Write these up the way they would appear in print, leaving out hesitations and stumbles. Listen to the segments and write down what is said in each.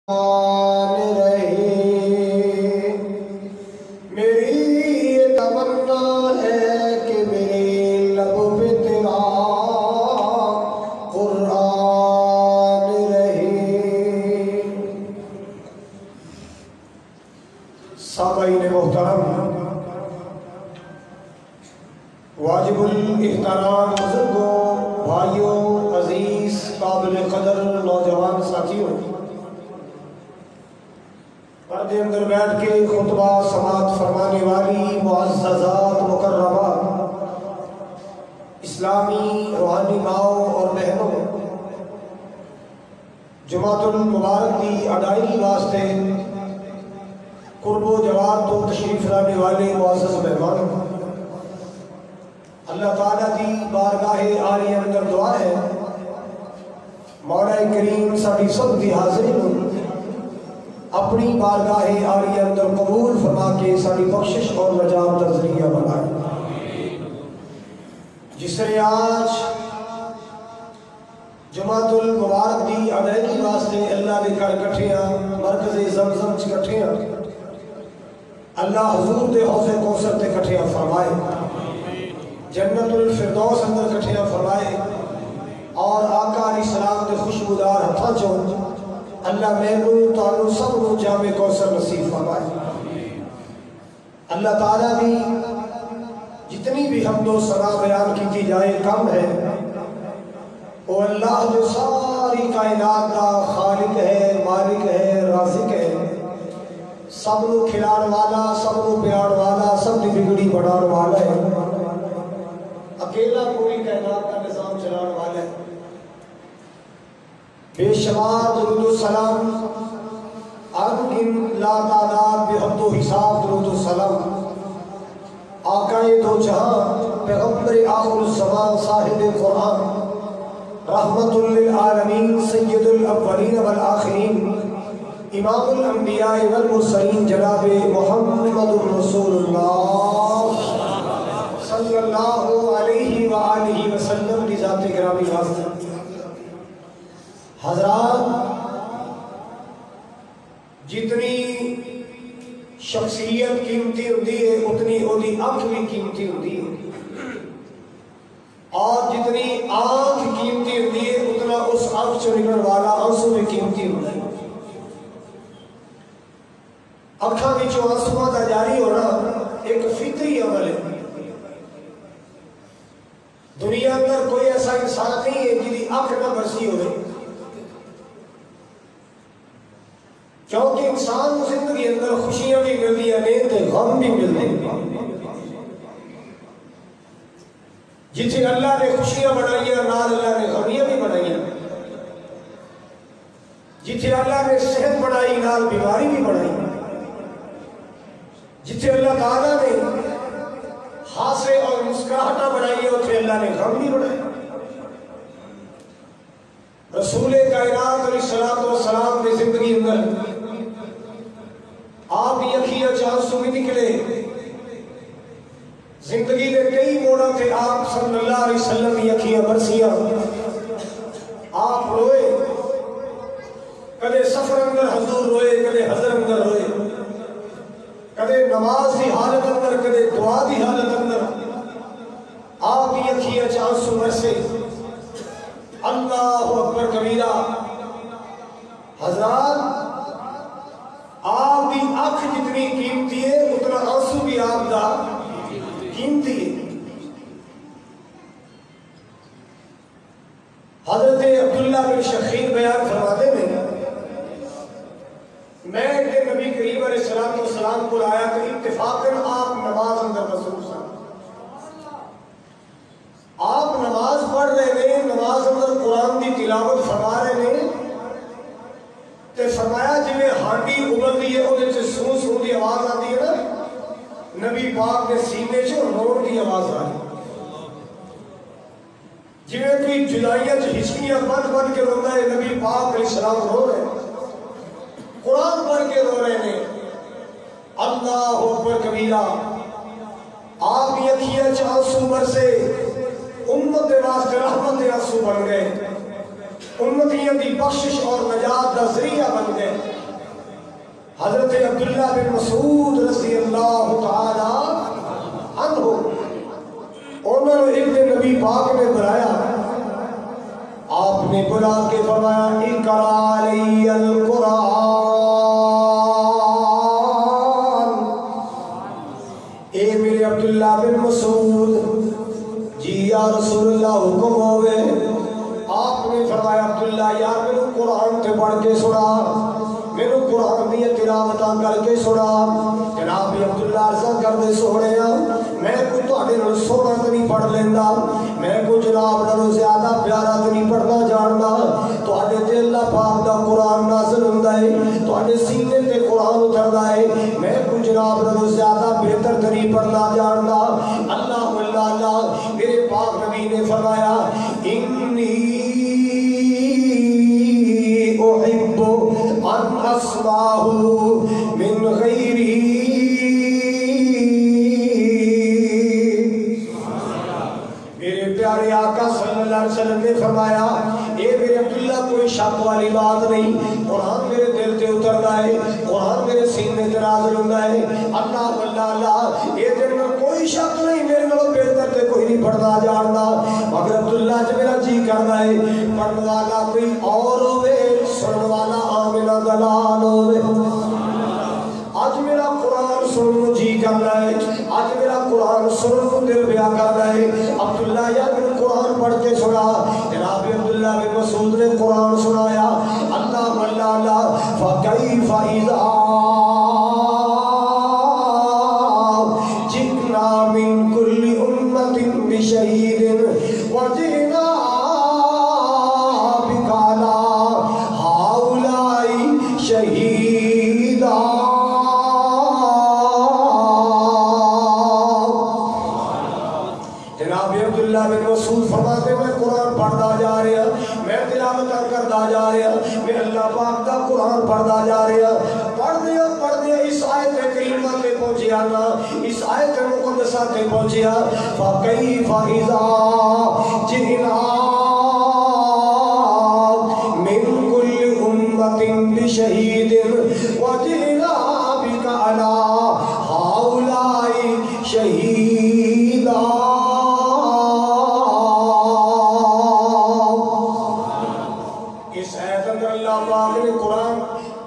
رہے میری یہ تمنا ہے کہ میرے لب پہ تیرا قرآن رہے۔ سامعین محترم، واجب الاحترام بزرگوں، بھائیوں، عزیز قابل قدر نوجوان ساتھیوں، پردے اندر بیٹھ کے خطبہ سماعت فرمانے والی معززات مکرمات اسلامی روحانی ماؤں اور بہنوں، جمعۃ المبارک کی ادائیگی واسطے قرب و جوار تو تشریف لانے والے معزز مہمانوں، اللہ تعالیٰ کی بارگاہ عالی اندر دعا ہے مولا کریم ساری سب دی حاضرین اپنی بارگاہ عالی اندر قبول فرما کے ساری بخشش اور نجات کا ذریعہ بنائے۔ جس نے آج جمعۃ المبارک دی ادائیگی واسطے اللہ دے گھر کٹھیاں مرکز زمزم چ کٹھیاں، اللہ حضور دے حوض کوثر تے کٹھیاں فرمائے، جنت الفردوس اندر کٹھیاں فرمائے، اور آقا علیہ السلام دے خوشبودار ہتھاں چوں اللہ محنو تانو سب نو جامع کوثر نصیب فرمائے۔ اللہ تعالیٰ بھی جتنی بھی حمد و ثنا بیان کی جائے کم ہے، وہ اللہ جو ساری کائنات کا خالق ہے، مالک ہے، رازق ہے، سب نو کھلان والا، سب نو پیار والا، سب دی بگڑی بڑھان والا ہے، اکیلا پوری کائنات کا نظام چلان والا ہے۔ بے شمار درود و سلام، انگن لا تعداد بے حد و حساب درود و سلام آقا دو جہاں پیغمبر آخر الزمان صاحب قرآن رحمت للعالمین سید الاولین والآخرین امام الانبیاء والمرسلین جناب محمد رسول اللہ صلی اللہ علیہ وآلہ وسلم کی ذات گرامی واسطہ۔ حضرات، جتنی شخصیت قیمتی ہوتی ہے اتنی اوہدی آنکھ بھی قیمتی ہوتی ہے، اور جتنی آنکھ قیمتی ہوتی ہے اتنا اس آنکھ چو نکلنے والا آنسو بھی قیمتی ہوتا ہے۔ آنکھاں وچوں آنسواں دا جاری ہونا ایک فطری عمل ہے۔ دنیا اندر کوئی ایسا انسان نہیں ہے جی آنکھ نہ برسی ہوئے، کیونکہ انسان زندگی اندر خوشیاں بھی ملتی ہیں، غم بھی ملتے ہیں۔ جتنے اللہ نے خوشیاں بنائی ہیں نال اللہ نے غمیاں بھی بنائی ہیں، جتنے اللہ نے صحت بنائی نال بیماری بھی بنائی، جتنے اللہ تعالیٰ نے ہاسے اور مسکراہٹاں بنائی ہے اتنے اللہ نے غم بھی بنائی۔ رسول کائنات علیہ السلام کی زندگی اندر آپ کی اکھیاں آنسو بھی نکلے، زندگی کے کئی موڑوں تھے آپ صلی اللہ علیہ وسلم کی اکھیاں برسیاں، آپ روئے، کدے سفر اندر حضور روئے، کدے حضر اندر روئے، کدے نماز کی حالت اندر، کدے دعا کی حالت اندر آپ کی اکھیاں آنسو برسے۔ اللہ اکبر کبیرہ۔ حضرات، آپ کی آنکھ جتنی قیمتی ہے اتنا آنسو بھی آپ کا قیمتی ہے۔ حضرت عبداللہ بن شخیر بیان فرماتے ہیں، میں کہ نبی کریم علیہ السلام کو آیا کہ اتفاقاً آپ نماز اندر مصروف ہیں، آپ نماز پڑھ رہے ہیں، نماز اندر قرآن کی تلاوت فرما رہے ہیں، تے فرمایا جی میں ہانڈی ابلتی ہے وہ سون سون کی آواز آتی ہے نا، نبی پاک کے سینے چ روڑ کی آواز آ رہی، جی میں کوئی جدائیاں ہچکیاں بن بن کے روتا ہے، نبی پاک علیہ السلام رو رہے ہیں، قرآن پڑھ کے رو رہے ہیں۔ اللہ اکبر کبیرہ۔ آپ کی اکھیاں آنسو برسے، امت کے واسطے رحمت کے آنسو بن گئے، امتیاں دی بخشش اور نجات دا ذریعہ بن گئے۔ حضرت عبداللہ بن مسعود رضی اللہ تعالی عنہ انہوں نے ابن نبی پاک نے بلایا، آپ نے بلا کے فرمایا اقرا علی القرآن۔ اے میرے عبداللہ بن مسعود، جی یا رسول اللہ حکم ہوئے۔ آپ نے فرمایا عبداللہ یار میں نے قرآن تے پڑھ کے سنا، میں نے قرآن دی تلاوتاں کر کے سنا۔ جناب عبداللہ عرضہ کر دے سونے میں کوئی تہاڈے نال سونا تے نہیں پڑھ لیندا، میں کوئی جناب نالوں زیادہ پیارا تے نہیں پڑھنا جاندا، تہاڈے تے اللہ پاک دا قرآن نازل ہوندا ہے، تہاڈے سینے تے قرآن اتردا ہے، میں کوئی جناب نالوں زیادہ بہتر تے نہیں پڑھنا جاندا۔ اللہ اللہ میرے پاک نبی نے فرمایا انی احب ان اسمعہ من غیری۔ میرے پیارے آقا صلی اللہ علیہ وسلم نے فرمایا اے میرے عبداللہ کوئی شک والی بات نہیں، قرآن میرے دل تے اتردا ہے، قرآن میرے سینے تے نازل ہوندا ہے۔ اللہ اللہ اے دل میں کوئی شک نہیں، میرے نالوں بہتر تے کوئی نہیں پڑھنا جاندا، مگر عبداللہ جب میرا جی کردا ہے پڑھن والا کوئی اور ہوے، سنن والا آمنہ دلال ہوے۔ آج میرا قرآن سنن جی کرنا ہے، آج میرا قرآن سنن دل بیا کرنا ہے۔ عبداللہ یا میں قرآن پڑھ کے سنا، جناب عبداللہ بن مسعود نے قرآن سنایا۔ اللہ اللہ فَكَيْفَ إِذَا جِئْنَا مِن كُلِّ أُمَّةٍ بِشَهِيدٍ وَجِئْنَا بِكَ عَلَىٰ هَٰؤُلَاءِ شَهِيدًا۔ جناب عبداللہ بن مسعود فرماتے میں قرآن پڑھتا جا رہا، میں تلاوت کرتا جا رہا، میں اللہ پاک دا قرآن پڑھتا جا رہا، پڑھ دیا اس آیت کریمہ تے پہنچیا نا، اس آیت مقدسہ تے پہنچیا فَكَيْفَ إِذَا جِئْنَا مِن كُلِّ أُمَّةٍ بِشَهِيدٍ وَجِئْنَا بِكَ عَلَىٰ هَٰؤُلَاءِ شَهِيدًا۔ قرآن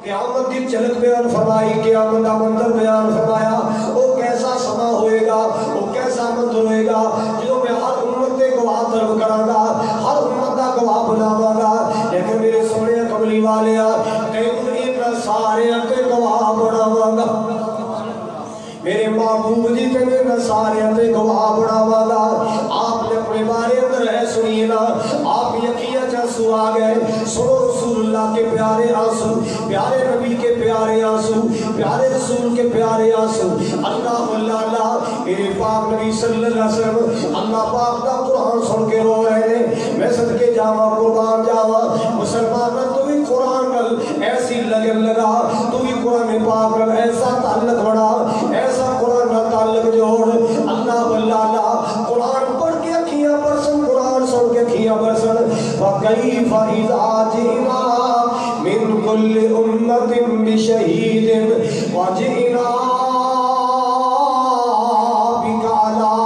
قیامت کی جھلک بیان فرمائی، قیامت کا منظر بیان فرمایا۔ وہ کیسا سما ہوئے گا، وہ کیسا منظر ہوئے گا جو میں ہر امت کے گواہ طلب کراں گا، ہر امت کا گواہ بناواں گا، لیکن میرے سونے کملی والے تینوں ان سارے تے گواہ بناواں گا، میرے محبوب جی تینوں سارے تے گواہ بناواں گا۔ آپ نے اپنے بارے اندر ہے سنیے نا، آپ یقین آنسو آ گئے، سنو رسول اللہ کے پیارے آنسو، پیارے نبی کے پیارے آنسو، پیارے رسول کے پیارے آنسو۔ اللہ اللہ میرے پاک نبی صلی اللہ علیہ وسلم اللہ پاک دا قرآن سن کے رو رہے ہیں۔ میں صدقے جاواں قربان جاواں، مسلمان تو بھی قرآن نال ایسی لگن لگا، تو بھی قرآن پاک نال ایسا تعلق بڑھا، ایسا قرآن نال تعلق جوڑ۔ اللہ اللہ قرآن پڑھ کے اکھیاں برسن، قرآن سن کے اکھیاں برسن۔ فَكَيْفَ إِذَا جِئْنَا مِن كُلِّ أُمَّةٍ بِشَهِيدٍ وَجِئْنَا بِكَ عَلَىٰ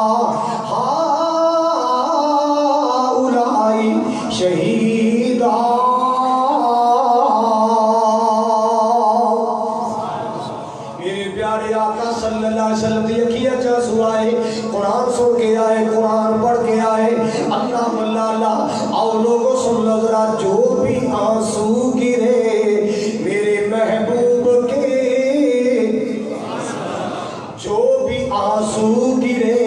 هَٰؤُلَاءِ شَهِيدًا۔ میرے پیارے آقا صلی اللہ علیہ وسلم دی اکھیاں آنسو آئے، قرآن سن کے آئے، قرآن پڑھ کے آئے۔ اللہ اللہ آؤ لوگوں سن لو ذرا، جو بھی آنسو گرے میرے محبوب کے، جو بھی آنسو گرے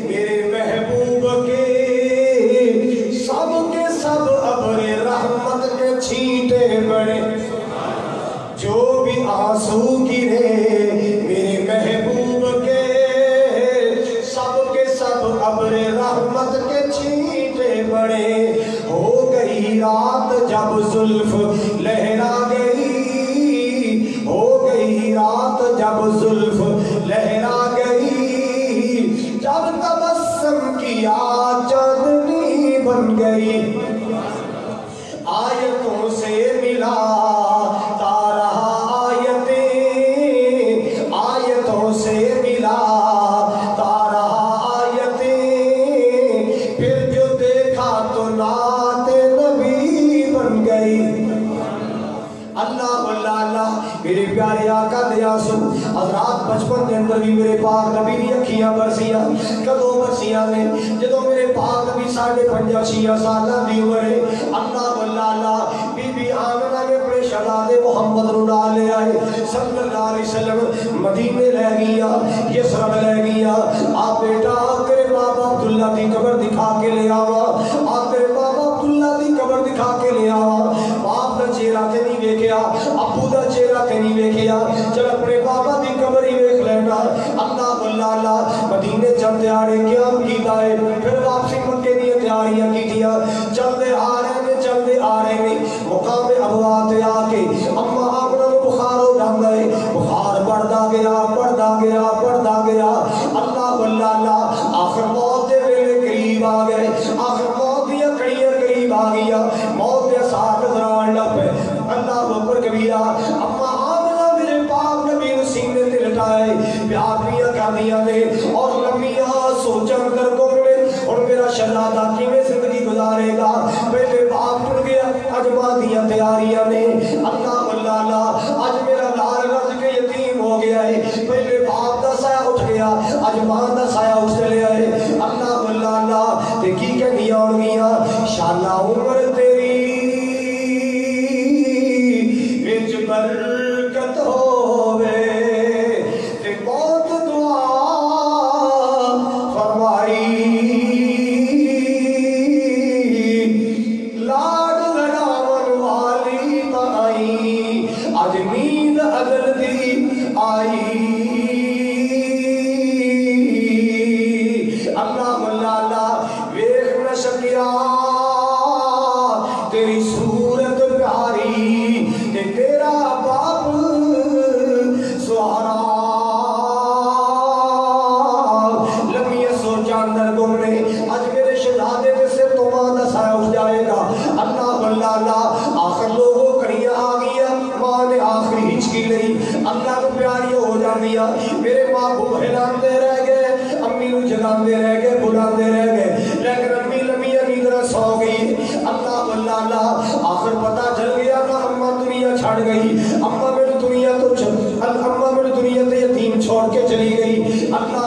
میرے محبوب کے، سب کے سب ابر رحمت کے چھینٹے بڑے، جو بھی آنسو گرے میرے محبوب کے، سب کے سب ابر رحمت کے چھینٹے بڑے۔ ہو گئی رات جب زلف لہرا گئی، ہو گئی رات جب زلف لہرا گئی، جب تبسم کیا چاندنی بن گئی، آیتوں سے ملا تارہ آیتیں اللہ میرے پیارے آقا دے آنسو حضرات بچپن دے اندر بھی میرے پاک نبی دی اکھیاں برسیاں کدوں برسیاں نے جدوں میرے پاک نبی 5.5 سالاں دی عمر ہے اللہ بی بی آمنہ نے اپنے شہزادے محمد نو نال لے آئے صلی اللہ علیہ وسلم مدینے لے گیا یسرب لے گیا آپ بیٹا تیرے بابا عبداللہ دی قبر دکھا کے لے آوا آپ تیرے بابا عبداللہ دی قبر دکھا کے لے آوا باپ دا چہرہ تے نہیں ویکھیا ابو دا چہرہ تے نہیں ویکھیا چل اپنے بابا دی قبر ہی ویکھ لینا اللہ مدینے چل دیاڑے قیام کیتا ہے پھر واپسی مکے دی تیاریاں کیتیاں چلتے آ رہے ہیں مقام ابوا تے آ کے اما آمنہ نو بخار ہو جاندا ہے بخار بڑھدا گیا اللہ آخر موت دے ویلے قریب آ گئے آخر موت دیا کڑیاں قریب آ گیا موت دے ساتھ نظر آن لگ پے اللہ اکبر کبیرہ اما آمنہ میرے پاک نبی نو سینے تے لٹائے پیاریاں کردیاں نے اور لمیاں سوچاں اندر گھومنے اور میرا شہزادہ کیویں زندگی گزارے گا پہلے باپ ٹر گیا اج ماں دیاں تیاریاں نے اللہ اج میرا لال رج کے یتیم ہو گیا ہے پہلے باپ دا سایہ اٹھ گیا اج ماں دا سایہ اٹھ چلیا ہے اللہ تے کی کہندیاں ہون گیاں شالا عمر تیری وچ برکت ہووے تے بہت دعا فرمائی لاڈ لڑاون والی تائی اج نیند اگل دی آئی تیری صورت پیاری تے تیرا باپ سہارا لمحے سوچا اندر گھومنے اج میرے شہزادے دے سر تو ماں دا سایہ اٹھ جائے گا اللہ آخر لوگوں کڑیاں آ گیا ماں نے آخری ہچکی لئی اللہ کو پیاری ہو جاندیا میرے ماں کو ہلاندے رہ گئے امی نو جگاندے رہ گئے بلاندے رہ گئے لیکن امی لمحے نیندرا سو گئی اللہ آخر پتہ چل گیا نا اماں دنیا چھڑ گئی اماں میرے دنیا تے یتیم چھوڑ کے چلی گئی اللہ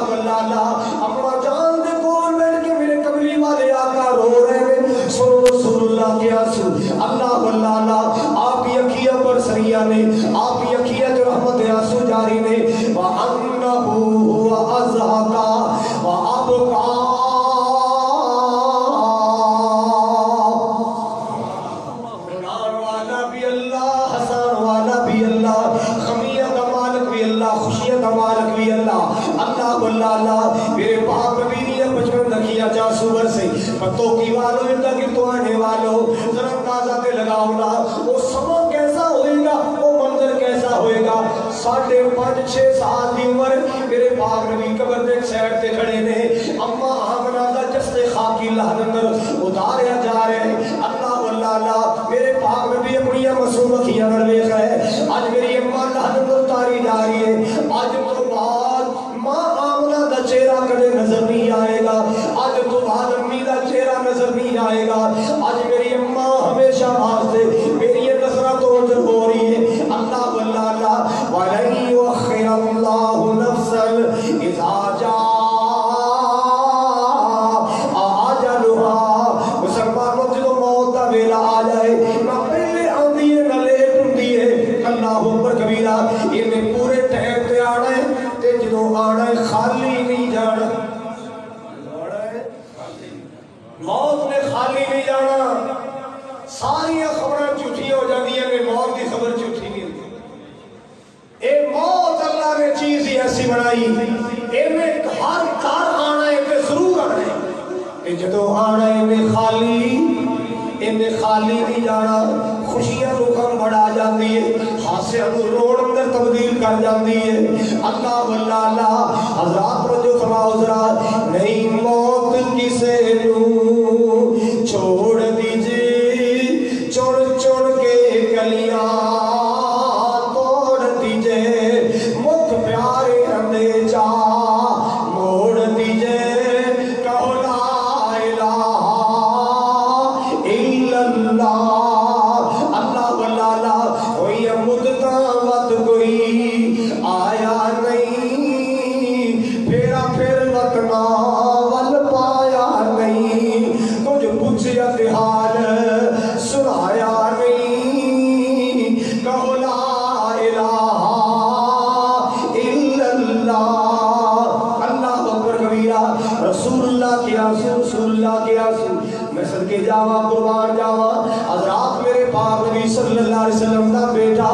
اماں جان دے کول بیٹھ کے میرے قبری والے آقا رو رہے ہیں سنو رسول اللہ کے آنسو اللہ آپ کی اکھیاں پر سریاں نے آپ کی اکھیاں جو رحمت آنسو جاری نے وَأَنَّهُ هُوَ أَزْهَقَ وَأَبْقَى اللہ میرے پاک نبی نے بچپن رکھیا چاہ صبر سے پتوں کی والو انتا کی تو آنے والو ذرا اندازہ تے لگاؤ نا وہ سما کیسا ہوئے گا وہ منظر کیسا ہوئے گا 5.5-6 سال دی عمر میرے پاک نبی قبر دے سیڈ تے کھڑے نے اما آمنہ دا جسد خاکی لہن اندر اتاریا جا رہے اللہ میرے پاک نبی اپنی معصوم اکھیاں نال ویکھ ہے اج میری اما لہن اندر اتاری جا رہی ہے اج تو بعد ماں آمنہ دا چہرہ کدے نظر نہیں آئے گا آج تو بعد امی دا چہرہ نظر نہیں آئے گا آج میری اماں ہمیشہ واسطے میری نظرہ تو اجر ہو رہی ہے اللہ وَلَن يُؤَخِّرَ اللَّهُ نَفْسًا إِذَا جَاءَ أَجَلُهَا مسلمانوں جدو موت دا ویلا آ جائے نہ پہلے آندی ہے نہ لیٹ ہوندی ہے اللہ اکبر کبیرہ یہ پورے ٹائم تے آنا ہے تے جدو آنا ہے خالی نہیں جانا موت نے خالی نہیں جانا ساری خبریں جھوٹی ہو جاتی ہیں کہ موت کی خبر جھوٹی نہیں ہوتی اے موت اللہ نے چیز ہی ایسی بنائی اے میں ہر گھر آنا ہے کہ ضرور آنا ہے اے جدو آنا ہے میں خالی نہیں جانا خوشیاں نو غم بڑھا جاندی ہے ہاسیاں نو روڑ اندر تبدیل کر جاندی ہے اللہ حضرات توجہ فرماؤ ذرا نہیں موت کسے نو چھوڑ دیجئے چڑ چڑ کے کلیاں توڑ دیجئے مکھ پیارے اندے جا موڑ دیجئے کہو لا الہ الا اللہ اللہ واللہ ہوئی امت کوئی آیا نہیں، پھیرا پھر وطنا ول پایا نہیں، کچھ پوچھیا تے حال سنایا نہیں، کہو لا الہ الا اللہ، اللہ اکبر کبیرہ، رسول اللہ کے آنسو، رسول اللہ کے آنسو، میں صدقے جاواں قربان جاواں، حضرات میرے پاک نبی صلی اللہ علیہ وسلم دا بیٹا،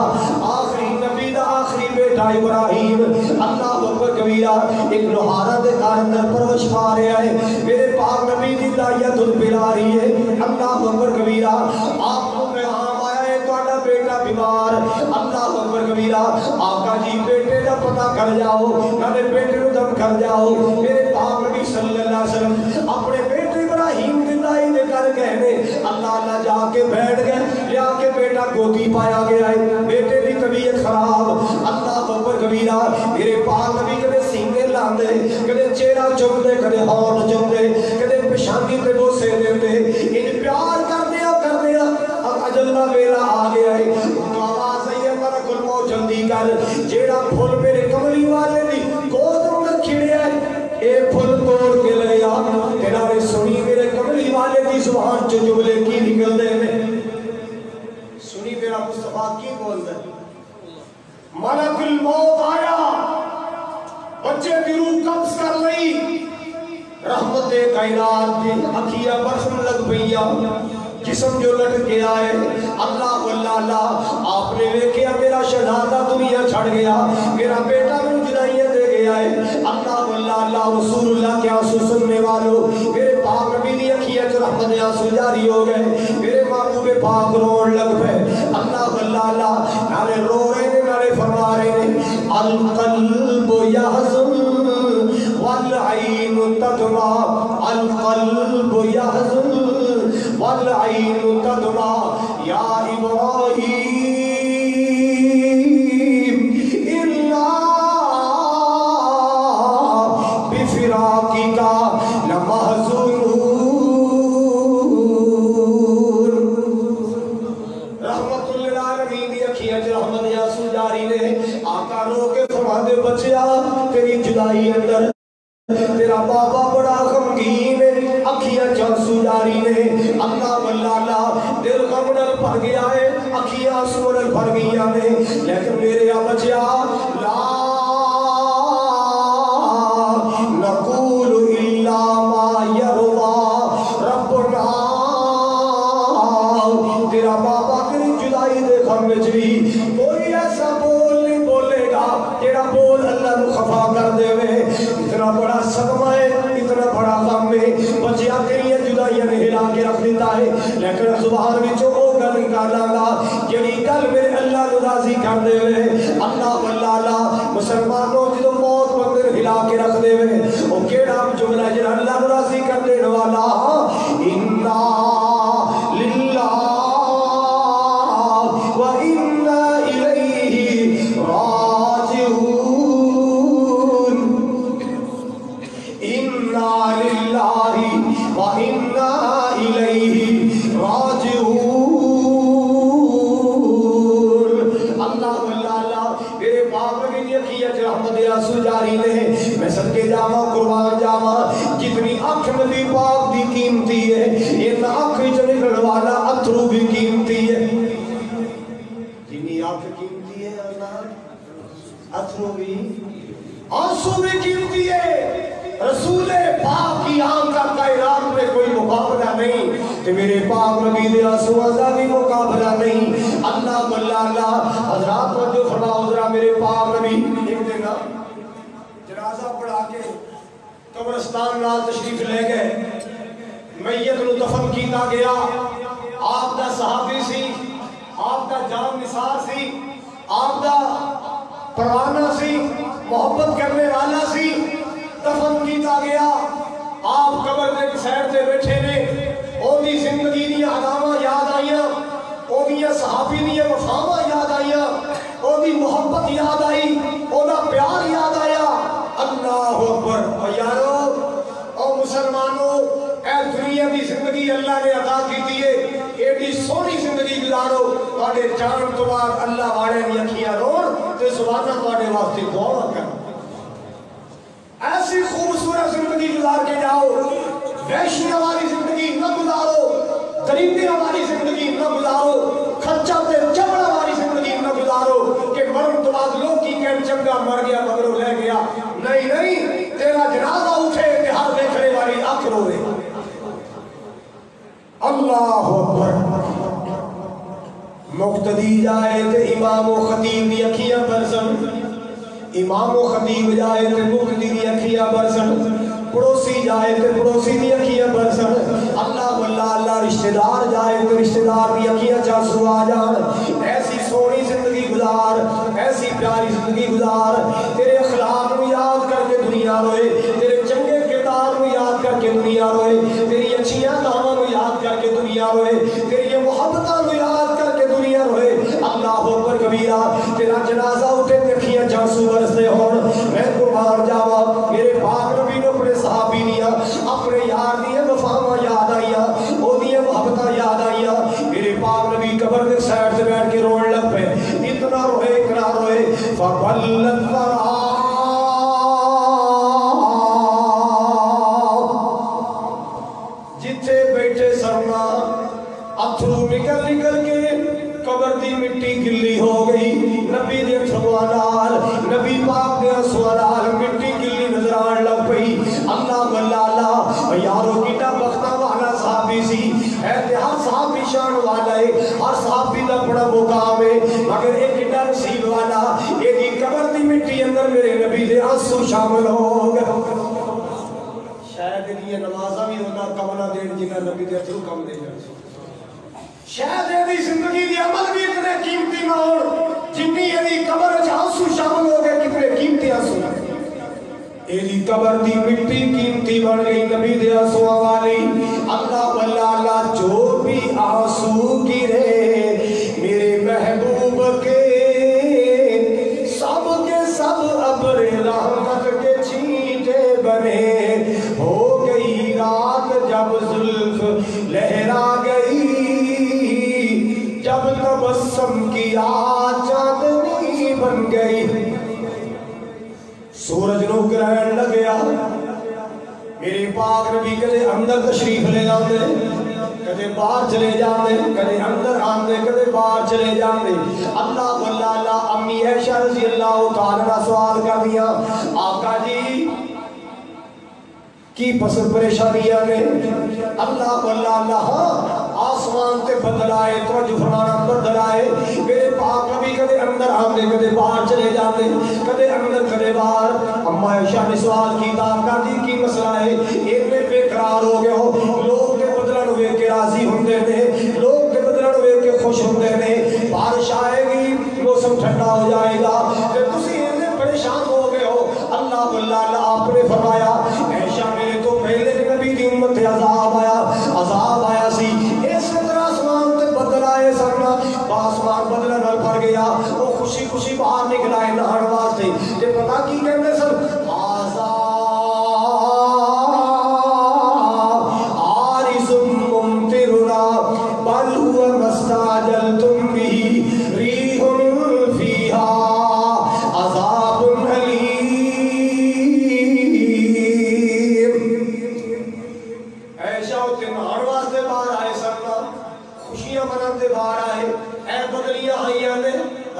آخری نبی دا آخری بیٹا ابراہیم، اللہ اکبر کبیرہ، ایک لوہارا دے گھر اندر پرورش پا رہا ہے، میرے پاک نبی دی دعیت پلا رہی ہے، اللہ اکبر کبیرہ، آپ کو پیغام آیا ہے تہاڈا بیٹا بیمار، اللہ اکبر کبیرہ، آقا جی بیٹے دا پتہ کر جاؤ، نالے بیٹے نو دم کر جاؤ، میرے پاک نبی صلی اللہ علیہ وسلم اپنے بیٹے ابراہیم دی دائی دے کر کہنے اللہ اللہ جا کے بیٹھ گئے، لیا کے بیٹا گودی پایا گیا ہے، بیٹے دی طبیعت خراب، اللہ اکبر کبیرہ، میرے پاک نبی کدے سینے لاندے، کدے چہرہ چم دے، کدے ہونٹ چم دے، کدے پیشانی تے بوسے دے، ان پیار کر دیا اب اجل دا ویلا آ گیا ہے، آواز آئی ہے ملک الموت جلدی کر، جیڑا پھول میرے کملی والے دی گود اندر کھڑیا ہے، اے پھول توڑ کے لے آ، تیرا رے سنی میرے کملی والے دی زبان چو جملے کی نکل دے میں، سنی میرا مصطفیٰ کی بول دے، ملک الموت آیا، بچے دی روح قبض کر لئی، رحمت کائنات دی اکھیاں برسن لگ پئیا، جسم جو لٹ کے آئے، اللہ واللہ اللہ، آپ نے ویکھیا میرا شہزادہ دنیا چھڑ گیا، میرا بیٹا میں جدائیاں دے گیا ہے، اللہ واللہ اللہ، رسول اللہ کے آنسو سننے والوں، میرے پاک نبی دی اکھیاں جو رحمت آنسو جاری ہو گئے، میرے محبوب پاک روڑ لگ پہ، اللہ واللہ اللہ، نالے رو رہے نے، نالے فرما رہے نے، القلب یحزن والعین تدمع، القلب یحزن والعین تدمع، یا ابراہیم الا بفراقک لمحزونون، رحمت للعالمین دی اکھیاں چ رحمت آنسو جاری نے، آقا رو کے فرما دے بچیا تیری جدائی اندر تیرا بابا بڑا غمگین ہے، اکھیاں آنسو جاری نے، اللہ واللہ اللہ، دل غم نال بھر گیا ہے، اکھیاں آنسو نال بھر گیا نے، لیکن میرے بچیا لا نقول الا ما یرضی ربنا، تیرا بابا تیری جدائی دے غم وچ بھی کوئی ایسا بول نہیں بولے گا جیڑا بول اللہ نو خفا کر دے وے، اتنا بڑا صدمہ ہے، اتنا بڑا غم ہے، بچیا تیری جدائیاں نے ہلا کے رکھ دیتا ہے، لیکن زبان وچوں او گل نکالاں گا جڑی گل میرے اللہ نو راضی کر دے وے، اللہ واللہ اللہ، مسلمانوں جدوں موت بندے ہلا کے رکھ دے وے، او کیڑا جملہ جڑا اللہ نو راضی کر دین والا، انا للہ و انا الیہ راجعون، انا للہ و انا الیہ راجعون، اللہ واللہ اللہ، میرے پاک نبی دی اکھیاں چ رحمت آنسو جاری نے، میں صدقے جاواں قربان جاواں، جتنی آنکھ نبی پاک دی قیمتی ہے، ان آنکھ وچ نکلن والا اتھرو بھی قیمتی ہے، جتنی آنکھ قیمتی ہے اللہ، اتھرو بھی آنسو بھی قیمتی ہے، رسول پاک کی آنکھ کا کائنات میں کوئی مقابلہ نہیں، کہ میرے پاک نبی دے آنسو کا بھی مقابلہ نہیں، اللہ واللہ اللہ، حضرات توجہ فرماؤ ذرا، میرے پاک نبی ایک دن جنازہ پڑھا کے قبرستان نال تشریف لے گئے، میت نو دفن کیتا گیا، آپ دا صحابی سی، آپ دا جان نثار سی، آپ دا پروانہ سی، محبت کرنے والا سی، دفن کیتا گیا، آپ قبر دے سائر تے بیٹھے نے، او دی زندگی دی علامہ یاد آئیاں، او دی صحابی دی وفاواں یاد آئیاں، او دی محبت یاد آئی، او دا پیار یاد آیا، اللہ اکبر، او یارو، او مسلمانوں، اے دنیا دی زندگی اللہ نے عطا کی ہے، ایڈی سونی زندگی گزارو، تواڈے جان تو بعد اللہ والے دی اکھیاں روڑ تے روزانہ تواڈے واسطے دعا کر ایسی خوبصورت زندگی گزار کے جاؤ وحشیاں والی زندگی نہ گزارو غریبیاں والی زندگی نہ گزارو خرچہ تے چمڑا والی زندگی نہ گزارو کہ مرن تو بعد لوگ کی کہن چنگا مر گیا مگرو لے گیا نہیں نہیں تیرا جنازہ اٹھے کہ ہر دیکھنے والی آنکھ روے اللہ اکبر مقتدی جائے تے امام و خطیب دی اکھیاں برسن امام و خطیب جائے تے مقتدی دی اکھیاں برسن پڑوسی جائے تے پڑوسی دی اکھیاں برسن اللہ واللہ اللہ رشتہ دار جائے تے رشتہ دار دی اکھیاں چانسو آ جان ایسی سونی زندگی گزار ایسی پیاری زندگی گزار تیرے اخلاق نو یاد کر کے دنیا روئے تیرے چنگے کردار نو یاد کر کے دنیا روئے تیری اچھیاں کاماں نو یاد کر کے دنیا روئے تیری محبتاں نو یاد کر کے دنیا روئے اللہ اکبر کبیرہ تیرا جنازہ اٹھے تے اکھیاں چانسو برستے ہون میں قربان جاوا میرے پاک نبی نے اپنے صحابی دیا اپنے یار دیا وفاواں یاد آئیاں او دیا محبتاں یاد آئیاں میرے پاک نبی قبر کے سائڈ سے بیٹھ کے رونے لگ پے اتنا روئے فبلت ورا جتھے بیٹھے سرنا اتھرو نکل کے قبر دی مٹی گلی ہو گئی نبی دے تھوانال نبی پاک دے سوالال مٹی گلی نظر آن لگ پئی اللہ واللہ یارو کیٹا بختہ والا صحابی سی ہے تے ہر صحابی شان والا ہے ہر صحابی دا بڑا مقام ہے مگر ایک کیٹا نصیب والا یہ دی قبر دی مٹی اندر میرے نبی دے آنسو شامل ہو گئے شاید یہ نمازہ بھی ہونا کمنا دین جنہ نبی دے اتھرو کم دے جائے شاید یہ زندگی دی عمل بھی اتنے قیمتی نہ ہو جنی یہ قبر آنسو شامل ہو گئے کتنے قیمتی آنسو یہ قبر دی مٹی قیمتی بن گئی نبی دے آنسو والی اللہ واللہ اللہ جو بھی آنسو گرے میرے محبوب کے سب ابر رحمت کے چھینٹے بنے ہو گئی رات جب زلف لہرا گئی جب تبسم کیا چاندنی بن گئی سورج نو گرہن لگیا میرے پاک نبی کدے اندر تشریف لے جاندے کدے باہر چلے جاندے کدے اندر آندے کدے باہر چلے جاندے اللہ واللہ اللہ امی عائشہ رضی اللہ تعالیٰ سوال کر دیا آقا جی کی پسند پریشانیاں نے اللہ واللہ اللہ ہاں آسمان تے بدل آئے توجہ فرمانا بدل آئے میرے پاک نبی کدے اندر آندے کدے باہر چلے جاندے کدے اندر کدے باہر اما عائشہ نے سوال کیتا آقا جی کی مسئلہ ہے ایک میں بے قرار ہو گئے ہو لوگ کے بدلن ہوئے کے راضی ہوندے نے لوگ کے بدلن ہوئے کے خوش ہوندے نے بارش آئے گی موسم ٹھنڈا ہو جائے گا کہ تسی اتنے پریشان ہو گئے ہو اللہ واللہ اللہ آپ نے فرمایا عائشہ میرے تو پہلے نبی دی امت تے عذاب آیا سی اس طرح آسمان تے بدل آئے سرنا آسمان بدل نال بھر گیا وہ خوشی باہر نکل آئے نہان واسطے تے پتہ کی کہندے سن عارض ممطرنا بل هو مستعجلتم به ریح فیها عذاب مناتے باہر آئے اے بدلیاں آئیاں نے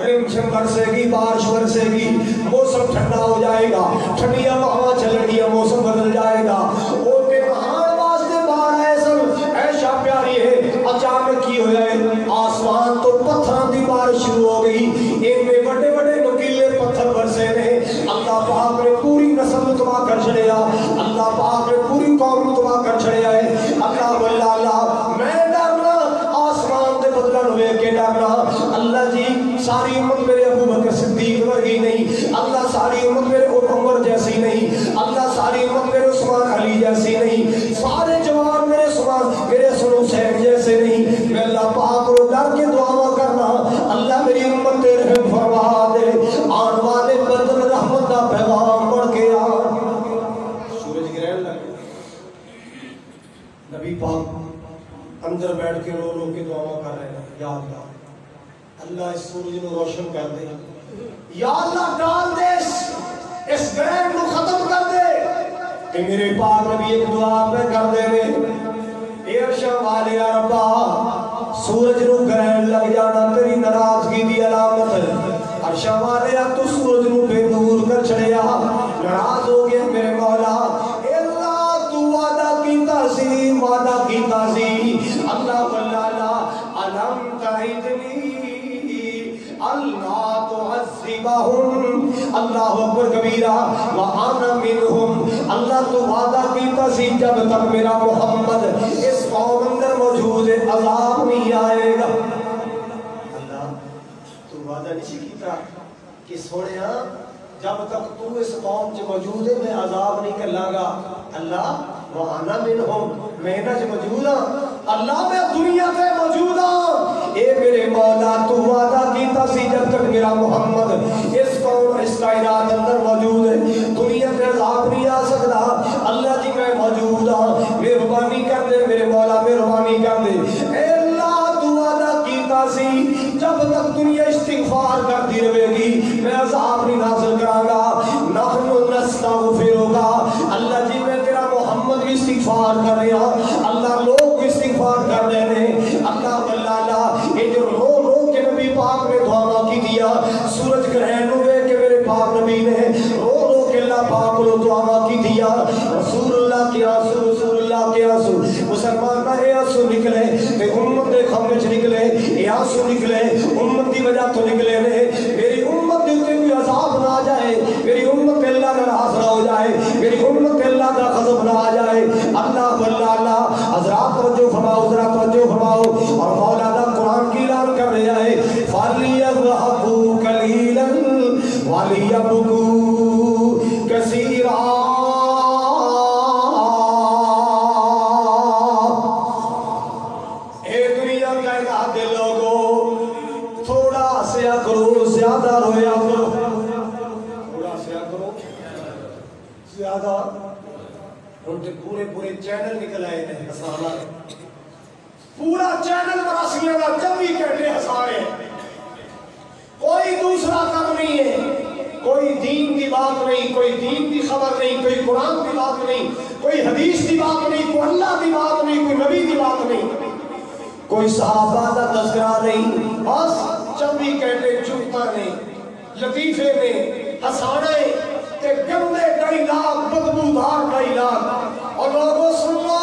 رمجھم برسے گی بارش برسے گی موسم ٹھنڈا ہو جائے گا ٹھنڈیاں ہوا چلن گیا موسم بدل جائے گا وہ کے نہان واسطے باہر آئے سب عائشہ پیاری ہے اچانک کی ہو جائے آسمان تو پتھراں دی بارش شروع ہو گئی ان میں بڑے بڑے نکیلے پتھر برسے نے اللہ پاک نے پوری نسل تباہ کر چھڑیا اللہ پاک نے پوری قوم تباہ کر چھڑیا ہے اللہ واللہ اللہ میں ڈرنا آسمان دے بدلن ہوئے کے ڈرنا اللہ جی ساری امت میرے ابو بکر صدیق ورگی نہیں اللہ ساری امت میرے عمر جیسی نہیں اللہ ساری امت میرے عثمان علی جیسی نہیں سارے جوان میرے حسن حسین جیسے نہیں میں اللہ پاک کو ڈر کے دعا کرنا اللہ میری امت تے رحم فرما دے آن والے بدل رحمت دا پیغام پڑھ کے آ سورج گرہن لگے نبی پاک اندر بیٹھ کے رو کے دعا کر رہے ہیں یا اللہ اس سورج نو روشن کر دے یا اللہ ڈال دے اس گرہن کو ختم کر دے کہ میرے پاک نبی ایک دعا پہ کر دے اے عرشاں والے یا ربا سورج نو گرہن لگ جانا تیری ناراضگی دی علامت ہے عرشاں والے یا تو سورج نو بے نور کر چھڑیا ناراض ہو گیا میرے مولا اے اللہ تو وعدہ کیتا سی اللہ واللہ علم تعیدنی اللہ تعذبہم اللہ اکبر کبیرہ وآنا منہم اللہ تو وعدہ کیتا سی جب تک میرا محمد اس قوم اندر موجود ہے عذاب نہیں آئے گا اللہ تو وعدہ نہیں کیتا کہ سوڑیا جب تک تو اس قوم سے موجود ہے میں عذاب نہیں کر لاگا اللہ وآنا منہم میں نہ موجود ہوں اللہ میں دنیا پہ موجود ہوں اے میرے مولا تو وعدہ کیتا سی جب تک میرا محمد اس قوم اس کائنات اندر موجود ہے دنیا پہ عذاب نہیں آ سکتا اللہ جی میں موجود ہوں مہربانی کر دے میرے مولا مہربانی کر دے اے اللہ تو وعدہ کیتا سی جب تک دنیا استغفار کرتی رہے گی میں عذاب نہیں نازل کراں گا نحن نستغفرک اللہ جی میں تیرا محمد بھی استغفار کر رہا اللہ لوگ بھی استغفار کر رہے ہیں اللہ واللہ یہ جو رو رو کے نبی پاک نے دعا کی دیا سورج گرہن ہوئے کہ میرے پاک نبی نے رو رو کے اللہ پاک کو دعا کی دیا رسول اللہ کے آنسو مسلمان کا یہ آنسو نکلے کہ امت دے خمچ نکلے یہ آنسو نکلے امت دی وجہ تو نکلے نے میری امت دے کوئی عذاب نہ آ جائے میری امت اللہ ناراض نہ ہو جائے میری امت اللہ کا غضب نہ آ جائے اللہ واللہ حضرات توجہ فرماؤ ذرا توجہ فرماؤ اور مولا دا قرآن کی اعلان کر رہا ہے فَلْيَضْحَكُوا قَلِيلًا وَلْيَبْكُوا كَثِيرًا اے دنیا کائنات دے لوگوں تھوڑا سیا کرو زیادہ رویا کرو تھوڑا سیا کرو زیادہ ان کے پورے چینل نکل آئے ہیں ہسانا پورا چینل مراسیاں کا 24 گھنٹے ہسانے کوئی دوسرا کام نہیں ہے کوئی دین کی بات نہیں کوئی دین کی خبر نہیں کوئی قرآن کی بات نہیں کوئی حدیث کی بات نہیں کوئی اللہ کی بات نہیں کوئی نبی کی بات نہیں کوئی صحابہ کا تذکرہ نہیں بس 24 گھنٹے چپتا نہیں لطیفے میں ہسانا ہے کہ گندے ڈائلاگ بدبودار ڈائلاگ اور لوگوں سنو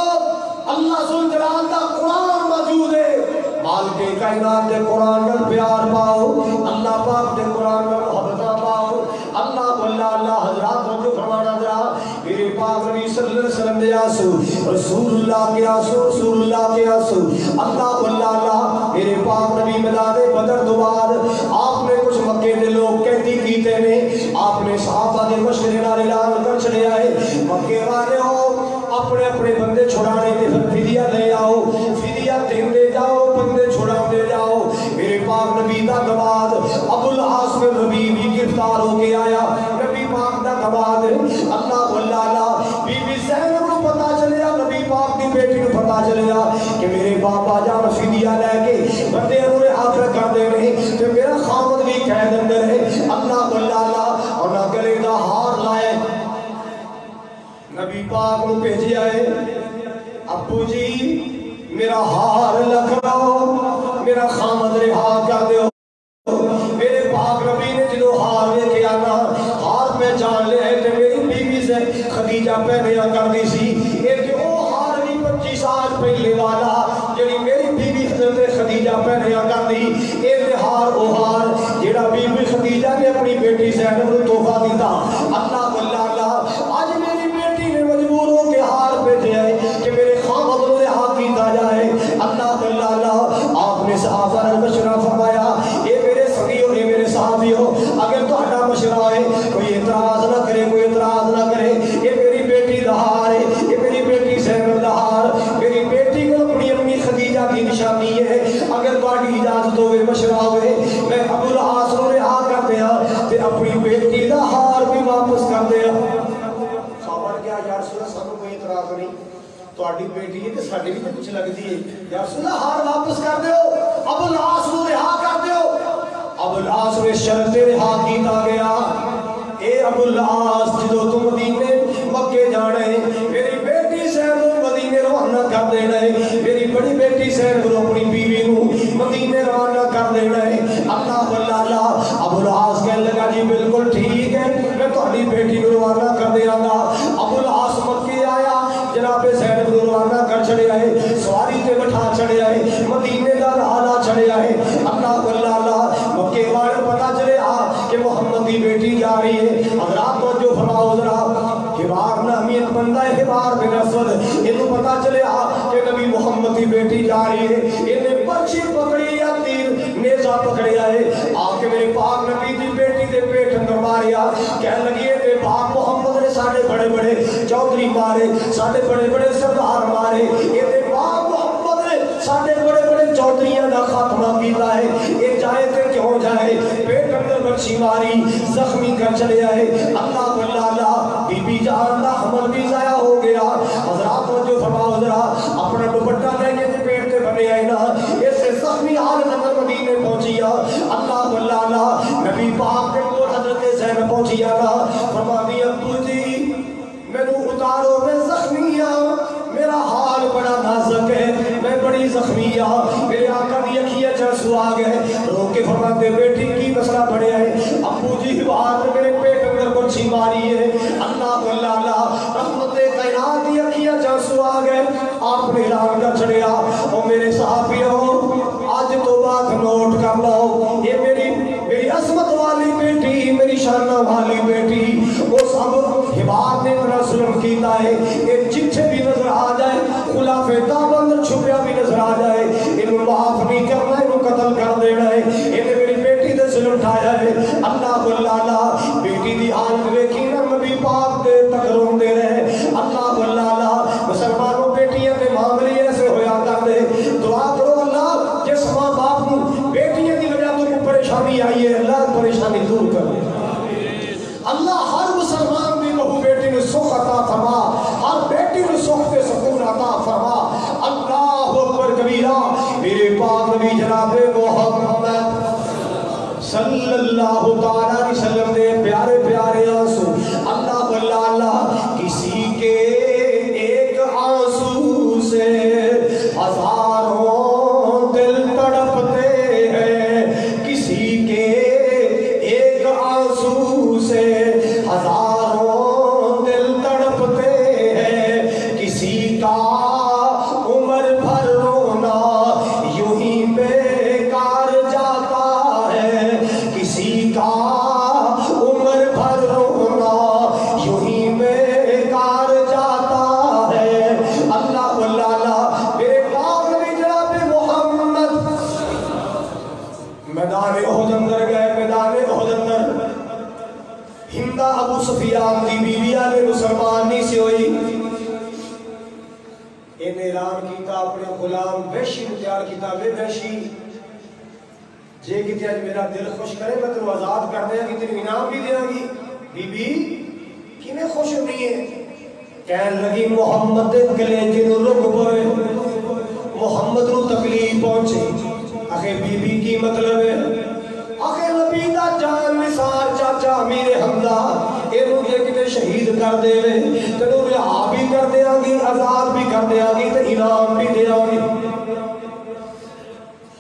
اللہ ذوالجلال کا قرآن موجود ہے مالک کائنات دے قرآن کا پیار پاؤ اللہ پاک دے قرآن کا محبت پاؤ اللہ واللہ حضرات رجو فرمانا ذرا میرے پاک نبی صلی اللہ علیہ وسلم دے آسو رسول اللہ کے آسو اللہ واللہ میرے پاک نبی میدان بدر تو بعد آپ نے کچھ مکے دے لوگ قیدی کیتے نے آپ نے صحابہ دے مشورے نال اعلان کر چھڑیا ہے مکے والے ہو اپنے بندے چھڑانے دے فدیہ لے آؤ فدیہ دیندے جاؤ بندے چھڑاندے جاؤ میرے پاک نبی دا دماد ابو العاص بن ربیع بھی گرفتار ہو کے آیا نبی پاک دا دماد اللہ واللہ بی بی زینب کو پتہ چلیا نبی پاک دی بیٹی کو پتہ چلیا کہ میرے بابا جان فدیہ لے کے بندے انہوں آخر کر دے رہے کہ میرا خامد بھی قید اندر ہے اللہ واللہ اور نہ گلے دا ہار لائے نبی پاک کو بھیجیا ہے ابو جی میرا ہار لکھاؤ میرا خامد رہا کر دے میرے پاک نبی نے جنہوں ہار لے کے آنا ہار پہچان لے ہے کہ میری بیوی سے خدیجہ پہنیا کر دی سی ایک وہ ہار بھی 25 سال پہلے والا جنہی میری بیوی حضرت خدیجہ پہنیا کر دی ایک ہار وہ ہار جنہا بیوی خدیجہ نے اپنی بیٹی زینب نے تحفہ دیتا اللہ واللہ آج میری بیٹی نے مجبور ہو کے ہار بیٹھے آئے کہ میرے خامد نے رہا کیتا جائے اللہ واللہ آپ نے صحابہ نے مشورہ فرمایا اے میرے سنگیوں نے میرے صحابیوں اگر تو ہٹا مشورہ ہے کوئی اعتراض نہ کرے یہ میری بیٹی دہار ہے یہ میری بیٹی زینب دہار میری بیٹی کو اپنی امی خدیجہ کی نشانی ہے اگر باڑی اجازت ہوئے مشورہ ہوئے میں ابو العاص نے رہا کر دیا تے اپنی بیٹی دہار بھی واپس کر دیا صحابہ کیا یا رسول اللہ سب کوئی اعتراض نہیں تو آڈی بیٹی ہے کہ ساڑھے بھی کچھ لگ دی ہے یا رسول اللہ ہار واپس کر دے ہو ابو العاص نے رہا کر دے ہو ابو العاص میں شرط رہا کیتا گیا اے ابو العاص جدو تم مدینے مکے جانے میری بیٹی صاحب مدینے روانہ کر دینا ہے میری بڑی بیٹی صاحب اپنی بیوی نو مدینے روانہ کر دینا ہے اللہ اللہ ابو العاص کہنے لگا جی بالکل ٹھیک ہے میں تہاڈی بیٹی نو روانہ کر دیاں گا ابو العاص مکے آیا جناب زینب نو روانہ کر چھڑیا ہے سواری تے بٹھا چھڑیا ہے مدینے دا راہ چھڑیا ہے اللہ اللہ مکے والے پتہ چلیا کہ محمد دی بیٹی جا رہی ہے حضرات توجہ فرماؤ ذرا حبار نامی ایک بندہ ہے حبار بن اسود انہوں پتہ چلیا کہ نبی محمد دی بیٹی جا رہی ہے انہیں پرچی پکڑی یا تیر نیزہ پکڑیا ہے آکے میرے پاک نبی دی بیٹی دے پیٹ اندر ماریا کہنے لگی ہے کہ پاک محمد نے ساڑھے بڑے بڑے چودھری مارے ساڑھے بڑے بڑے سردار مارے یہ پاک محمد نے ساڑھے بڑے بڑے چودھریاں دا خاتمہ کیتا ہے یہ جائے تے کیوں جائے پیٹ اندر بچی ماری زخمی کر چلے آئے اللہ اللہ بی بی جان دا حمل بھی ضائع ہو گیا حضرات جو فرماؤ ذرا اپنا دوپٹہ لے کے پیٹ تے بنے آئے نا اس سے زخمی حالت اندر مدینے پہنچیا اللہ اللہ نبی پاک کے کو حضرت زینب پہنچیا نا فرما دی ابو جی میں نو اتارو میں زخمی ہوں میرا حال بڑا نازک ہے میں بڑی زخمی ہوں میرے آقا دی اکھیاں چرسو آ گئے رو کے فرماتے بیٹی کی مسئلہ بڑے آئے ابو جی بات میرے پیٹ اندر بچی ماری ہے اللہ اللہ رحمت کائنات دی اکھیاں چرسو آ گئے آپ نے اعلان کر چھڑیا اور میرے صحابیوں آج تو بات نوٹ کر لو یہ میری عظمت والی بیٹی میری شانہ والی بیٹی وہ سب حبار نے اتنا ظلم کیتا ہے ایک چٹھے بھی نظر آ جائے خلاف کعبہ اندر چھپیا بھی نظر آ جائے انہوں معاف نہیں کرنا انہوں قتل کر دینا ہے انہیں میری بیٹی دے ظلم اٹھایا ہے اللہ اللہ بیٹی دی حالت دیکھی نا نبی پاک دے تک رون دے رہے اللہ اللہ مسلمانوں بیٹیاں دے معاملے ایسے ہویا کر دے دعا کرو اللہ جس ماں باپ نو بیٹیاں دی وجہ تو پریشانی آئی ہے اللہ پریشانی دور کر دے اللہ ہر مسلمان دی بہو بیٹی نے سخ عطا فرما ہر بیٹی نے سخ تے سکون عطا فرما اللہ اکبر کبیرہ میرے پاک نبی جناب محمد صلی اللہ تعالیٰ علیہ وسلم دے پیارے پیارے آنسو اللہ اللہ کسی کے ایک آنسو سے ہزاروں دل تڑپتے ہیں کسی کے ایک آنسو سے ہزاروں دل تڑپتے ہیں کسی کا عمر بھر رونا یوں ہی بیکار جاتا ہے کسی کا عمر بھر رونا یوں ہی بیکار جاتا ہے اللہ اللہ میرے پاک نبی جناب محمد میدان احد اندر گئے میدان احد اندر ہندہ ابو سفیان دی بیوی آلے مسلمان نہیں سے ہوئی ان اعلان کیتا اپنے غلام وحشی کو تیار کیتا وے وحشی جے کہتے ہیں میرا دل خوش کرے میں تنو آزاد کر دیا کہ تنو انعام بھی دیا گی بی بی کینے خوش نہیں ہے کہنے لگی محمد دے کلیجے نو رک پوے محمد نو تکلیف پہنچے آخر بی بی کی مطلب ہے آخر نبی دا جان نثار چاچا امیر حمزہ اینو یہ کتے شہید کر دے لے تنو رہا بھی کر دیا گی آزاد بھی کر دیا گی تو انعام بھی دیا گی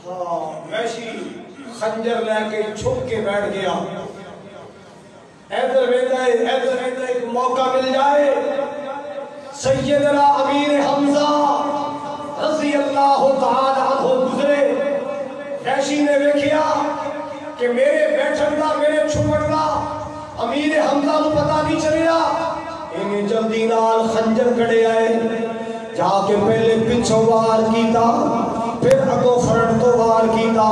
ہاں ویشی خنجر لے کے چھپ کے بیٹھ گیا ایدر ویدہ ایک موقع مل جائے سیدنا امیر حمزہ رضی اللہ تعالی عنہ گزرے وحشی نے دیکھیا کہ میرے بیٹھن دا میرے چھپن دا امیر حمزہ کو پتہ نہیں چلیا انہیں جلدی نال خنجر کڑے آئے جا کے پہلے پچھو وار کیتا پھر اگو فرن تو وار کیتا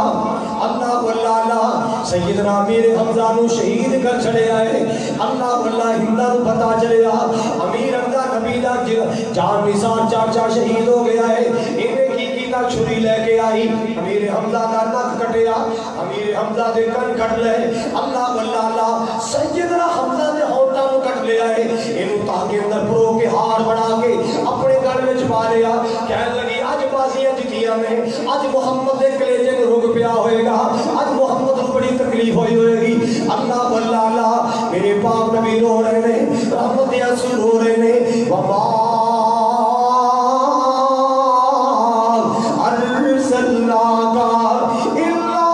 اللہ اللہ سیدنا امیر حمزہ نو شہید کر چڑے آئے اللہ ہندہ نو پتا چلے امیر حمزہ نبی دا جان نثار چاچا شہید ہو گیا ہے انہیں کی کیتا چھری لے کے آئی امیر حمزہ دا نک کٹیا امیر حمزہ دے کن کٹ لے اللہ سیدنا حمزہ دے ہونٹا نو کٹ لے آئے انہوں تاکہ اندر پرو کے ہار بنا کے اپنے گھر میں چھپا لیا کہنے لگی آج بازیاں جتیاں میں آج محمد دے کلیجے میں رک پیا ہوئے گا آج محمد کو بڑی بڑی تکلیف ہوئی ہوئے گی. اللہ واللہ میرے پاک نبی رو رہے ہیں, رحمت آنسو رو رہے ہیں. وما ارسلناک الا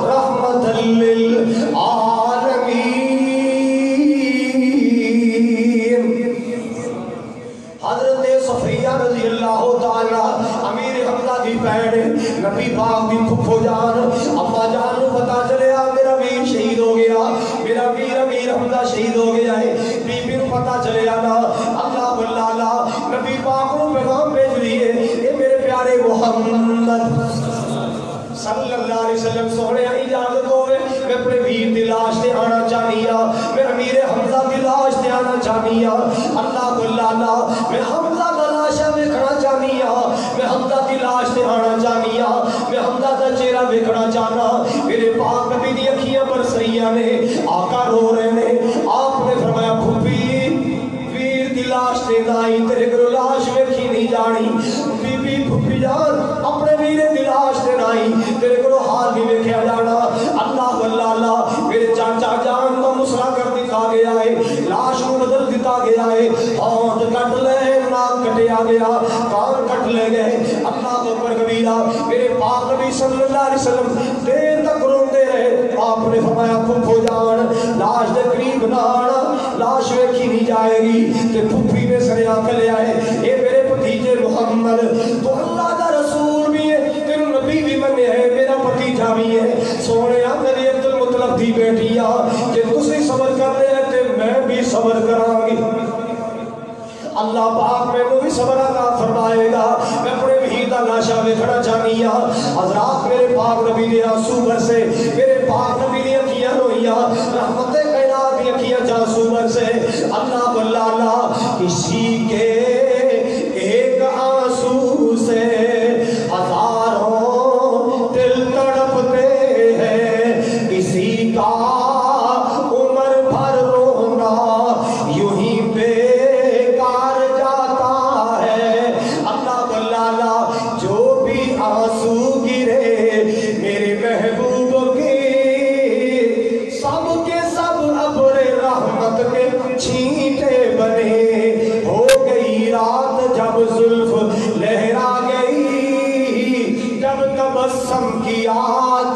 رحمۃ للعالمین. حضرت صفیہ رضی اللہ تعالی امیر حمزہ کی بہن نبی پاک کی پھپھو جان اما جان کو پتا چلیا میرا ویر شہید ہو گیا, میرا ویر امیر حمزہ شہید ہو گیا ہے. بی بی کو پتا چلیا نا, اللہ واللہ نبی پاک کو پیغام بھیج دیے کہ میرے پیارے محمد صلی اللہ علیہ وسلم سونے اجازت ہوئے میں اپنے ویر دی لاش تے آنا چاہنی ہاں, میں امیر حمزہ دی لاش تے آنا چاہنی ہاں. اللہ واللہ میں حمزہ دا لاش ویکھنا چاہنی ہاں, میں حمزہ دی لاش تے آنا چاہنی ہاں, میں حمزہ دا چہرہ ویکھنا چاہنا. میرے پاک نبی دی اکھیاں برسیاں نے, آقا رو رہے نے. آپ نے فرمایا پھپھی ویر دی لاش تے نائی تیرے کو لاش ویکھی نہیں جانی. بی بی پھپھی جان اپنے ویر دی لاش تے نائی تیرے کو حال نہیں ویکھیا جانا. اللہ واللہ میرے چاچا جان کا مسئلہ کر دیتا گیا ہے, لاش کو بدل دیتا گیا ہے, ہاتھ کٹ لے, ناک کٹیا گیا, کان کٹ لے گئے. اللہ اکبر کبیرہ. میرے پاک نبی صلی اللہ علیہ وسلم دیر تک روندے رہے. آپ نے فرمایا پھپھو جان لاش دے قریب نہ آنا, لاش ویکھی نہیں جائے گی. تے پھپھی نے سر آنکھ لے آئے, اے میرے بھتیجے محمد تو اللہ دا رسول بھی ہے, تیرے نبی بھی منے ہے, میرا بھتیجا بھی ہے. سونے میری عبد المطلب دی بیٹی آ کہ تسی صبر کر رہے ہیں تے میں بھی صبر کراں گی. اللہ پاک میں کو بھی صبر عطا فرمائے گا. میں اپنے وحید دا لاشا ویکھنا چاہنی ہاں. حضرات میرے پاک نبی دے آنسو برسے, میرے پاک نبی دی اکھیاں روئیاں, رحمت کائنات دی اکھیاں آنسو برسے. اللہ واللہ کسی کے ایک آنسو سے ہزاروں دل تڑپتے ہیں, کسی کا عمر بھر رونا یوں ہی بیکار جاتا ہے. اللہ واللہ جو بھی آنسو گرے میرے محبوب کے سب ابر رحمت کے چھینٹے بنے. ہو گئی رات جب زلف لہرا گئی, جب تبسم کیا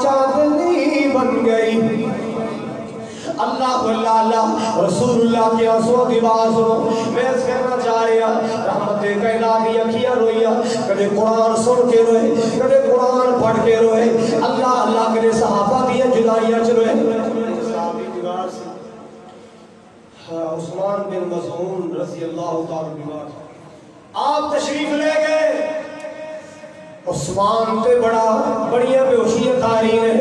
چاندنی بن گئی. اللہ واللہ رسول اللہ کی آنسو کی آواز سنو. میں اس کرنا چاہ رہا رحمت کائنات کی اکھیاں روئیاں, کدے قرآن سن کے روئے, کدے قرآن پڑھ کے روئے. اللہ اللہ کدے صحابہ کی جدائیاں چ روئے. صحابی دیوار سے عثمان بن مظعون رضی اللہ تعالی عنہ آپ تشریف لے گئے. عثمان تے بڑیاں بے ہوشیاں تاری نے,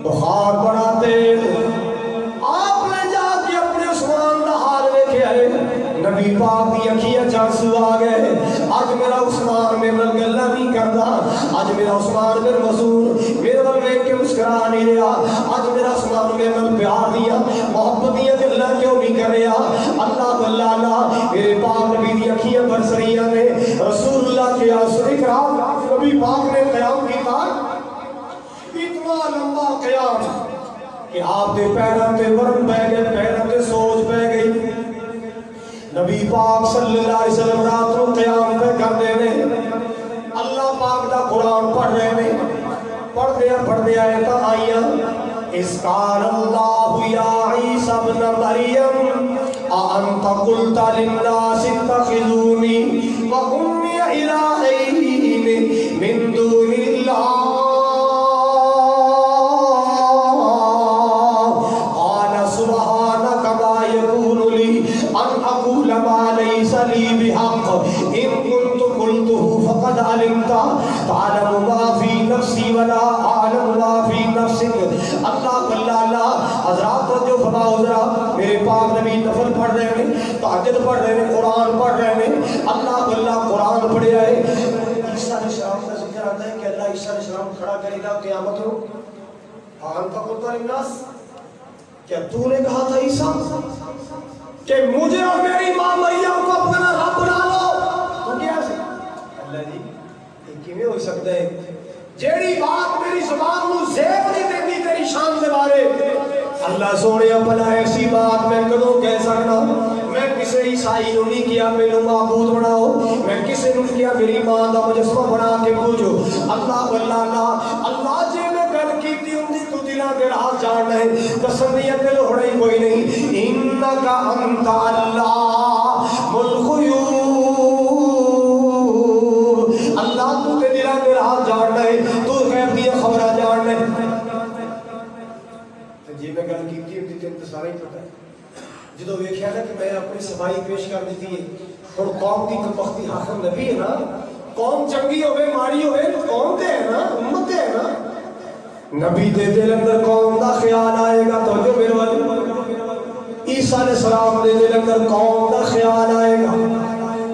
بخار بڑا تیز. آپ نے جا کے اپنے عثمان کا حال ویکھیا ہے, نبی پاک دی اکھیاں آنسو آ گئے. اج میرا عثمان میرے نال گلاں نہیں کردا, اج میرا عثمان بن مظعون میرے نال ویکھ کے مسکرا نہیں رہا, اج میرا عثمان میرے نال پیار دیا محبت دیا گلاں کیوں نہیں کر رہا. اللہ واللہ میرے پاک نبی دی اکھیاں برس رہیاں نے. رسول اللہ کے آنسو اکرام نبی پاک نے قیام کیتا, اتنا لمبا قیام کہ آپ دے پیروں تے ورم بہ گئے, پیروں تے سوج بہ گئی. نبی پاک صلی اللہ علیہ وسلم رات کو قیام پہ کرتے ہیں, اللہ پاک دا قرآن پڑھ رہے ہیں. پڑھتے آئے تا آئیاں, اس قال اللہ یا عیسی ابن مریم اانت قلت للناس اتخذونی وامي الہین من دون اللہ ما ليس لي بحق إن كنت قلته فقد علمت تعلم ما في نفسي ولا أعلم ما في نفسك. اللہ اللہ حضرات رجو فرماؤ ذرا, میرے پاک نبی نفل پڑھ رہے ہیں, تہجد پڑھ رہے ہیں, قرآن پڑھ رہے ہیں. اللہ قرآن پڑھیا ہے. عیسیٰ علیہ السلام کا ذکر آتا ہے کہ اللہ عیسیٰ علیہ السلام کھڑا کرے گا قیامت ہو. انت قلت للناس, کیا تو نے کہا تھا عیسیٰ کہ مجھے اور میری ماں مریم کو اپنا رب بنا لو؟ تو کیا سے اللہ جی یہ کیویں ہو سکتا ہے جیڑی بات میری زبان نو زیب نہیں دیتی تیری شان دے بارے اللہ سونے بھلا ایسی بات میں کدوں کہہ سکنا میں کسے عیسائی نو نہیں کیا میرے معبود بناؤ میں کسے نو کیا میری ماں دا مجسمہ بنا کے پوجو اللہ اللہ جے میں گل کیتی ہوندی تو دلاں دے راز جان ہے تسلیہ دل ہوڑی کوئی نہیں انکا انت اللہ الغیوب اللہ تو دے دلاں دے راز جان ہے تو غیب دی خبراں جان ہے جی میں گل کیتی ہوندی تے سارا ہی پتہ ہے جدو ویکھیا نا کہ میں اپنی صفائی پیش کر دیتی ہے اور قوم کی کمبختی آخر نبی ہے نا قوم چنگی ہوئے ماڑی ہوئے قوم تے ہے نا امت تے ہے نا نبی دے دل اندر قوم دا خیال آئے گا تو جو میرے والے عیسیٰ علیہ السلام دے دل اندر قوم دا خیال آئے گا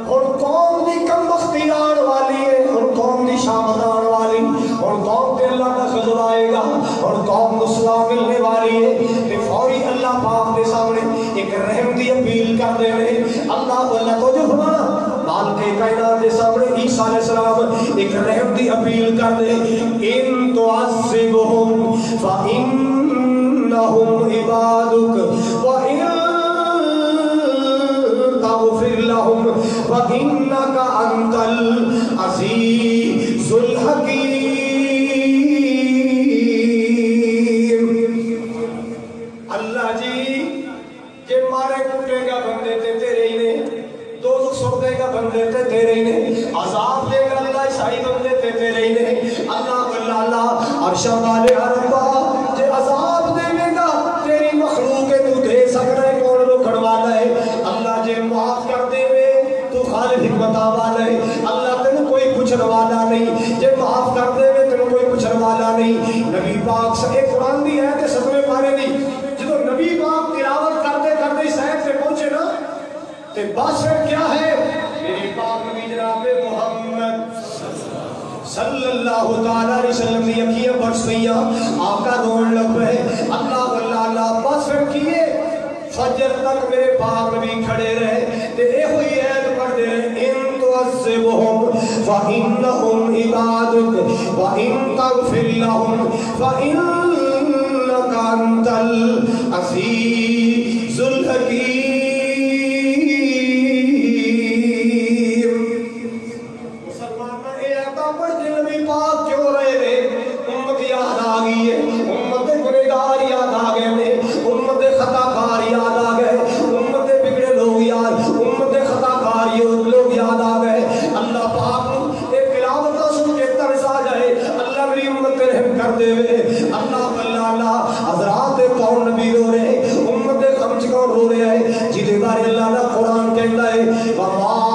اور قوم دی کمبختی آن والی ہے اور قوم دی شامت آن والی اور قوم تے اللہ کا غضب آئے گا اور قوم کو صلاح ملنے والی ہے کہ فوری اللہ پاک دے سامنے ایک رحم دی اپیل کر دے رہے اللہ تو جو فرمانا مالک کائنات دے سامنے عیسیٰ علیہ السلام ایک رحم دی اپیل کر دے ان تعذبهم فإنهم عبادك وإن تغفر لهم فإنك أنت العزيز الحكيم اللہ جی جے مارے کٹے گا بندے تے تیرے ہی نے دوزخ سب دے گا بندے تے تیرے ہی نے عذاب دے گا اللہ عیسائی بندے تے تیرے ہی نے اللہ عرشہ والے ربا جے عذاب دے گا تیری مخلوق ہے تو دے سکنا ہے کون روکڑ والا ہے اللہ جے معاف کر دے تو خالق حکمت والا ہے اللہ تینوں کوئی پوچھنے والا نہیں جے معاف کر دے تینوں کوئی پوچھنے والا نہیں نبی پاک سے قرآن دی ہے کہ ستویں پارے نہیں جدو نبی پاک تلاوت کرتے کرتے صحت سے پہنچے نا تے بس کیا ہے میری پاک نبی جناب محمد صلی اللہ تعالیٰ علیہ وسلم دی اکھیاں برس گئیاں آقا رون لگ پہ اللہ بس پھر کیے فجر تک میرے پاک نبی کھڑے رہے تے اے ہوئی عید پڑھ دے رہے ان تعذبهم فإنهم عبادك وإن تغفر لهم فإنك أنت العزيز الحكيم پاک کیوں رہے رہے امت یاد آگئی ہے امت گنہگار یاد آگئے نے امت خطا کار یاد آگئے امت بگڑے لوگ یاد امت خطا کار لوگ یاد آگئے اللہ پاک ایک تلاوت سن کے ترس آ جائے اللہ میری امت رحم کر دے اللہ حضرات کون نبی رو رہے امت خمچ کون رو رہے ہیں جیدے بارے اللہ نے قرآن کہتا ہے وَمَا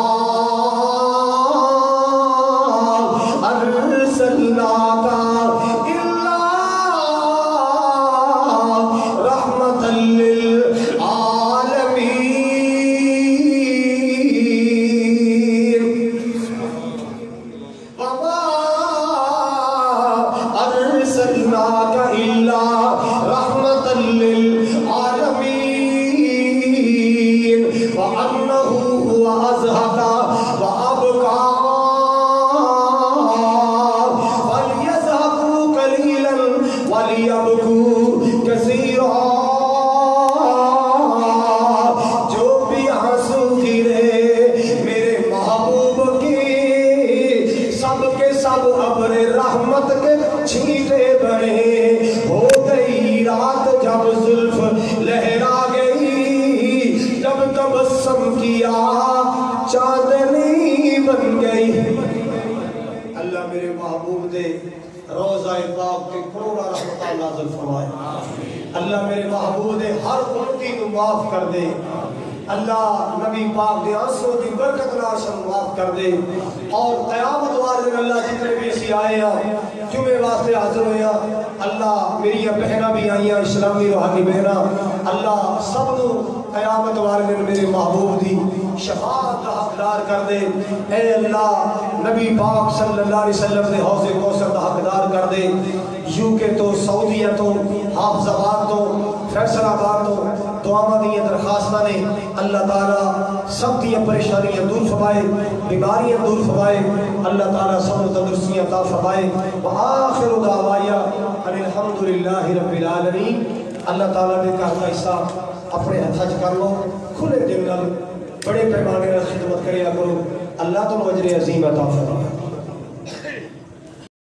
اللہ میرے محبوب دے ہر غلطی کو معاف کر دے اللہ نبی پاک دے آنسوں کی برکت ناشن معاف کر دے اور قیامت والے اللہ جتنے بھی اسی آئے ہیں جمعے واسطے حاضر ہویا اللہ میری بہنہ بھی آئیاں اسلامی روحانی بہنہ اللہ سب نو قیامت والے میرے محبوب دی شفاعت کا حقدار کر دے اے اللہ نبی پاک صلی اللہ علیہ وسلم نے حوض کوثر کا حقدار کر دے یو کے تو سعودیہ تو حافظ آباد تو فیصل آباد تو دعا دی درخواستہ نے اللہ اللہ تعالیٰ سب دی پریشانیاں دور فرمائے، بیماریاں دور فرمائے، اللہ تعالیٰ سب تندرستیاں عطا فرمائے۔ وآخر دعوایا ان الحمدللہ رب العالمین۔ اللہ تعالیٰ نے کہا حصہ اپنے ہتھ کر لو، کھلے دل نال بڑے پیمانے پر خدمت کریا کرو، اللہ تو اجر عظیم عطا فرمائے۔